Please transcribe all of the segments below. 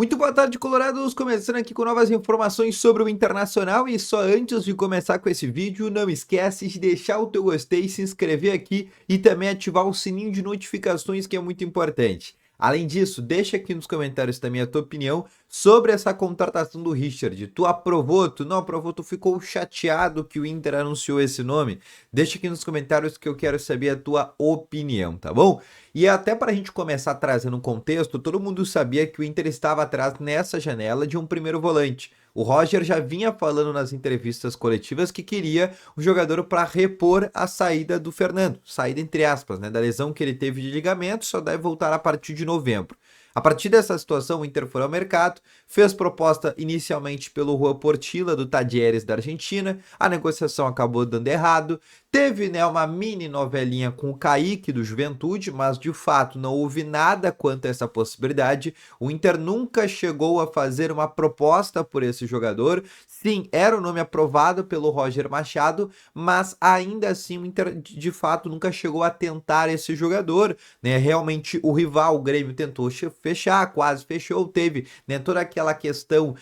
Muito boa tarde, Colorados! Começando aqui com novas informações sobre o Internacional e só antes de começar com esse vídeo, não esquece de deixar o teu gostei, se inscrever aqui e também ativar o sininho de notificações que é muito importante. Além disso, deixa aqui nos comentários também a tua opinião sobre essa contratação do Richard. Tu aprovou, tu não aprovou, tu ficou chateado que o Inter anunciou esse nome? Deixa aqui nos comentários que eu quero saber a tua opinião, tá bom? E até para a gente começar trazendo um contexto, todo mundo sabia que o Inter estava atrás nessa janela de um primeiro volante. O Roger já vinha falando nas entrevistas coletivas que queria um jogador para repor a saída do Fernando, saída entre aspas, né, da lesão que ele teve de ligamento, só deve voltar a partir de novembro. A partir dessa situação, o Inter foi ao mercado, fez proposta inicialmente pelo Juan Portilla, do Talleres da Argentina, a negociação acabou dando errado, teve, né, uma mini novelinha com o Kaique do Juventude, mas de fato não houve nada quanto a essa possibilidade. O Inter nunca chegou a fazer uma proposta por esse jogador. Sim, era o nome aprovado pelo Roger Machado, mas ainda assim o Inter de fato nunca chegou a tentar esse jogador, né? Realmente o rival, o Grêmio, tentou fechar, quase fechou, teve, né, toda aquela questão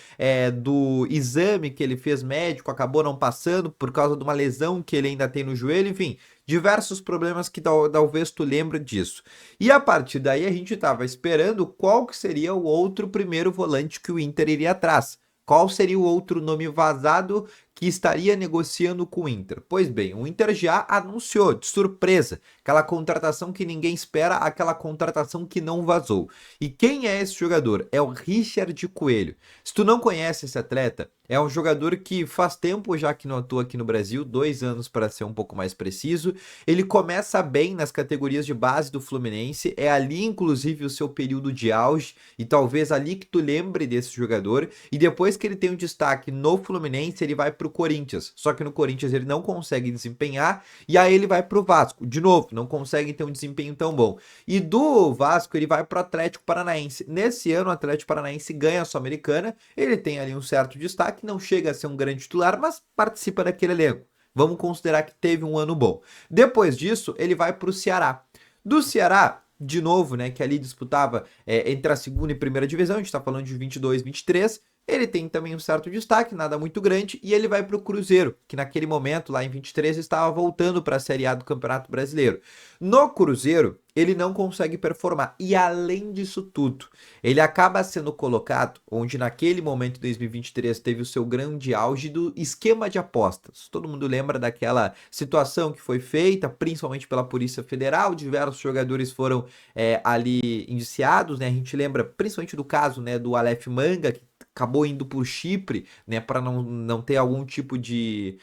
do exame que ele fez médico, acabou não passando por causa de uma lesão que ele ainda tem no joelho, enfim, diversos problemas que talvez tu lembre disso. E a partir daí a gente estava esperando qual que seria o outro primeiro volante que o Inter iria atrás. Qual seria o outro nome vazado que estaria negociando com o Inter? Pois bem, o Inter já anunciou, de surpresa, aquela contratação que ninguém espera, aquela contratação que não vazou. E quem é esse jogador? É o Richard Coelho. Se tu não conhece esse atleta, é um jogador que faz tempo já que não atua aqui no Brasil, 2 anos para ser um pouco mais preciso. Ele começa bem nas categorias de base do Fluminense, é ali inclusive o seu período de auge, e talvez ali que tu lembre desse jogador. E depois que ele tem um destaque no Fluminense, ele vai para o Corinthians. Só que no Corinthians ele não consegue desempenhar, e aí ele vai para o Vasco. De novo, não consegue ter um desempenho tão bom. E do Vasco ele vai para o Atlético Paranaense. Nesse ano o Atlético Paranaense ganha a Sul-Americana, ele tem ali um certo destaque, não chega a ser um grande titular, mas participa daquele elenco. Vamos considerar que teve um ano bom. Depois disso, ele vai para o Ceará. Do Ceará, de novo, né, que ali disputava entre a segunda e primeira divisão, a gente está falando de 22, 23, ele tem também um certo destaque, nada muito grande, e ele vai para o Cruzeiro, que naquele momento, lá em 23, estava voltando para a Série A do Campeonato Brasileiro. No Cruzeiro, ele não consegue performar, e além disso tudo, ele acaba sendo colocado, onde naquele momento, em 2023, teve o seu grande auge do esquema de apostas. Todo mundo lembra daquela situação que foi feita, principalmente pela Polícia Federal, diversos jogadores foram ali indiciados, né? A gente lembra principalmente do caso, né, do Aleph Manga, que acabou indo para o Chipre, né, para não ter algum tipo de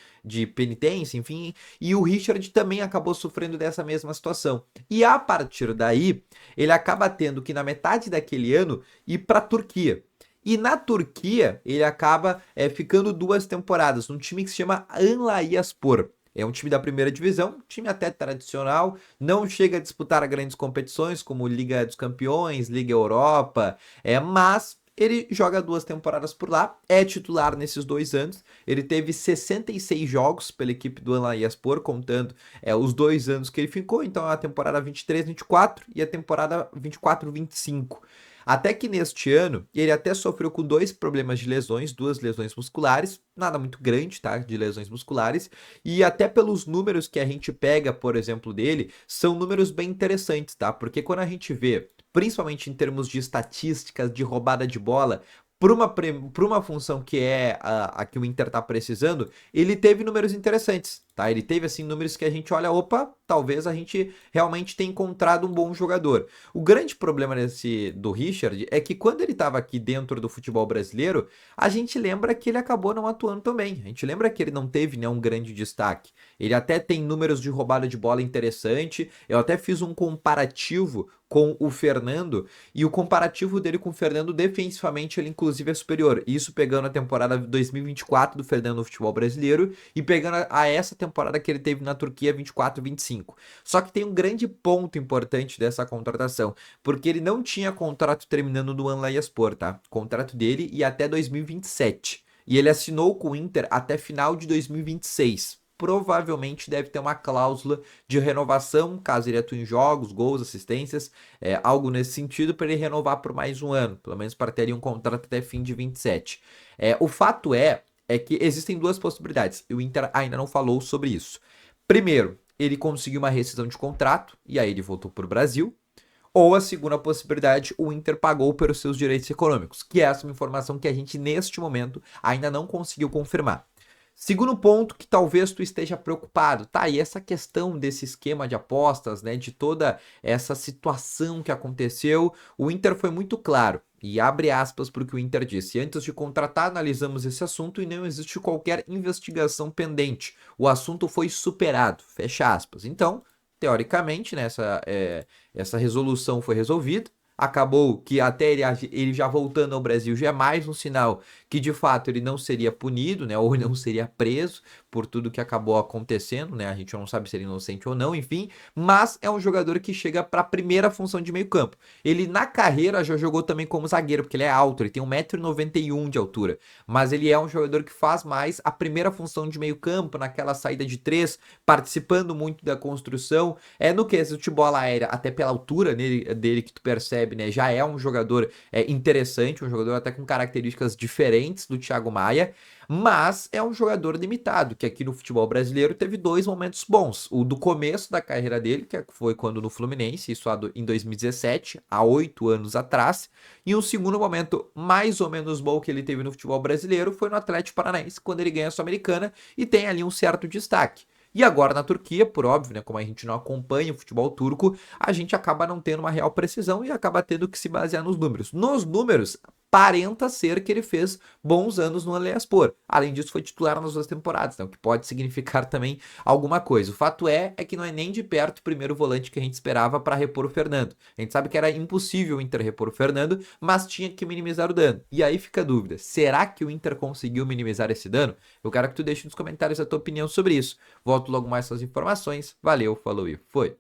penitência, enfim, e o Richard também acabou sofrendo dessa mesma situação. E a partir daí, ele acaba tendo que, na metade daquele ano, ir para a Turquia. E na Turquia, ele acaba ficando 2 temporadas num time que se chama Antalyaspor. É um time da primeira divisão, time até tradicional, não chega a disputar grandes competições como Liga dos Campeões, Liga Europa, mas ele joga 2 temporadas por lá, é titular nesses 2 anos. Ele teve 66 jogos pela equipe do Antalyaspor, contando os 2 anos que ele ficou, então a temporada 23-24 e a temporada 24-25. Até que neste ano, ele até sofreu com 2 problemas de lesões, 2 lesões musculares, nada muito grande, tá? De lesões musculares, e até pelos números que a gente pega, por exemplo, dele, são números bem interessantes, tá? Porque quando a gente vê, principalmente em termos de estatísticas, de roubada de bola, para uma função que é a que o Inter tá precisando, ele teve números interessantes, tá? Ele teve, assim, números que a gente olha, opa, talvez a gente realmente tenha encontrado um bom jogador. O grande problema do Richard é que quando ele estava aqui dentro do futebol brasileiro, a gente lembra que ele acabou não atuando também. A gente lembra que ele não teve, né, um grande destaque. Ele até tem números de roubada de bola interessante. Eu até fiz um comparativo com o Fernando, e o comparativo dele com o Fernando defensivamente ele inclusive é superior. Isso pegando a temporada 2024 do Fernando no futebol brasileiro e pegando a essa temporada que ele teve na Turquia 24-25. Só que tem um grande ponto importante dessa contratação, porque ele não tinha contrato terminando no Antalyaspor, tá? O contrato dele ia até 2027. E ele assinou com o Inter até final de 2026. provavelmente deve ter uma cláusula de renovação, caso ele atue em jogos, gols, assistências, algo nesse sentido, para ele renovar por mais um ano, pelo menos para ter ali um contrato até fim de 27. O fato é que existem duas possibilidades, e o Inter ainda não falou sobre isso. Primeiro, ele conseguiu uma rescisão de contrato, e aí ele voltou para o Brasil. Ou a segunda possibilidade, o Inter pagou pelos seus direitos econômicos, que essa é uma informação que a gente, neste momento, ainda não conseguiu confirmar. Segundo ponto que talvez tu esteja preocupado, tá? E essa questão desse esquema de apostas, né? De toda essa situação que aconteceu, o Inter foi muito claro. E abre aspas para o que o Inter disse. Antes de contratar, analisamos esse assunto e não existe qualquer investigação pendente. O assunto foi superado. Fecha aspas. Então, teoricamente, né, essa resolução foi resolvida. Acabou que até ele já voltando ao Brasil já é mais um sinal que de fato ele não seria punido, né, ou não seria preso por tudo que acabou acontecendo, né? A gente não sabe se ele é inocente ou não, enfim, mas é um jogador que chega para a primeira função de meio-campo. Ele na carreira já jogou também como zagueiro, porque ele é alto, ele tem 1,91 m de altura, mas ele é um jogador que faz mais a primeira função de meio-campo, naquela saída de três, participando muito da construção. No quesito de bola aérea, até pela altura dele que tu percebe, né, já é um jogador interessante, um jogador até com características diferentes do Thiago Maia, mas é um jogador limitado, que aqui no futebol brasileiro teve dois momentos bons. O do começo da carreira dele, que foi quando no Fluminense, isso em 2017, há 8 anos atrás, e um segundo momento mais ou menos bom que ele teve no futebol brasileiro foi no Atlético Paranaense, quando ele ganha a Sul-Americana e tem ali um certo destaque. E agora na Turquia, por óbvio, né, como a gente não acompanha o futebol turco, a gente acaba não tendo uma real precisão e acaba tendo que se basear nos números. Nos números, aparenta ser que ele fez bons anos no Antalyaspor. Além disso, foi titular nas 2 temporadas, então, que pode significar também alguma coisa. O fato é que não é nem de perto o primeiro volante que a gente esperava para repor o Fernando. A gente sabe que era impossível o Inter repor o Fernando, mas tinha que minimizar o dano. E aí fica a dúvida, será que o Inter conseguiu minimizar esse dano? Eu quero que tu deixe nos comentários a tua opinião sobre isso. Volto logo mais com as informações. Valeu, falou e foi!